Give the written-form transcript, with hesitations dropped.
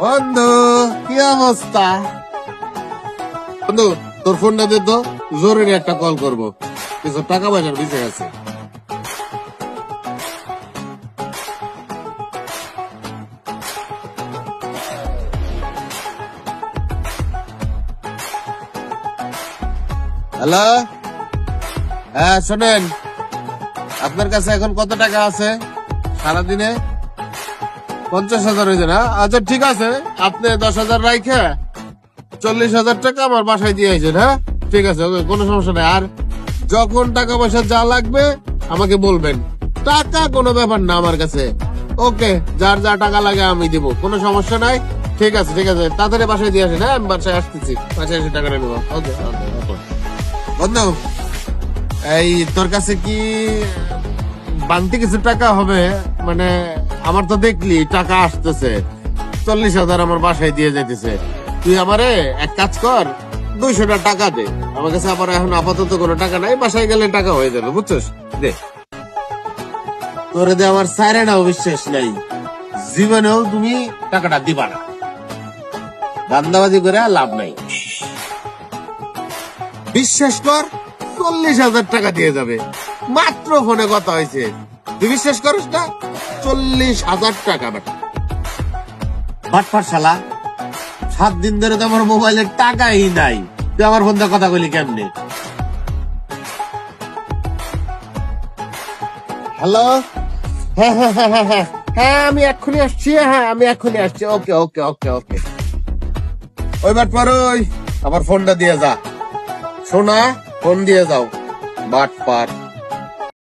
বন্ধু, কি অবস্থা? বন্ধু, তোর ফোনটা দে তো, জরুরি একটা কল করব, কিছু টাকা পয়সার বিষয় আছে। হ্যালো, হ্যাঁ শোনেন, আপনার কাছে এখন কত টাকা আছে সারাদিনে? 50,000 হয়েছে না? আচ্ছা ঠিক আছে, আপনি 10,000 রাইখে 40,000 টাকা আমার বাসায় দিয়ে আইছেন। হ্যাঁ ঠিক আছে, কোনো সমস্যা নেই। আর যখন টাকা পয়সা যা লাগবে আমাকে বলবেন, টাকা কোনো ব্যাপার না আমার কাছে। ওকে, যার যা টাকা লাগে আমি দিব, কোনো সমস্যা নাই। ঠিক আছে ঠিক আছে, তাড়াতাড়ি বাসায় দিয়ে আসেন। হ্যাঁ আমি বাসায় আসতেছি, বাসায় এসে টাকা নেবো। ওকে বন্ধু, এই তোর কাছে কি বান্তি কিছু টাকা হবে? মানে আমার তো দেখলি টাকা আসতেছে, 40,000 আমার বাসায় দিয়ে যাইতেছে। তুই আমারে এক কাজ কর, 200 টাকা দে আমার কাছে। আমার এখন আপাতত কোনো টাকা নাই, বাসায় গেলে টাকা হয়ে যাবে, বুঝছিস? দে। তোরে দে আমার সাইরেনাও বিশ্বাস নাই, জীবনেও তুমি টাকাটা দিবা না। ধান্দাবাজি করে লাভ নাই, বিশ্বাস কর। 40,000 টাকা দিয়ে যাবে, মাত্র ফোনে কথা হয়েছে। তুই বিশ্বাস করিস না? 40,000 টাকা বাটপার শালা। 7 দিন ধরে তো আমার মোবাইলে টাকাই নাই, তুই আমার ফোন দিয়ে কথা বলি কেমনে? হ্যালো, হ্যাঁ হ্যাঁ হ্যাঁ হ্যাঁ হ্যাঁ হ্যাঁ আমি এক্ষুনি আসছি। হ্যাঁ আমি এক্ষুনি আসছি। ওকে ওকে ওকে ওকে। ওই বাটপার, ওই আমার ফোনটা দিয়ে যা। শোনা, ফোন দিয়ে যাও বাটপার।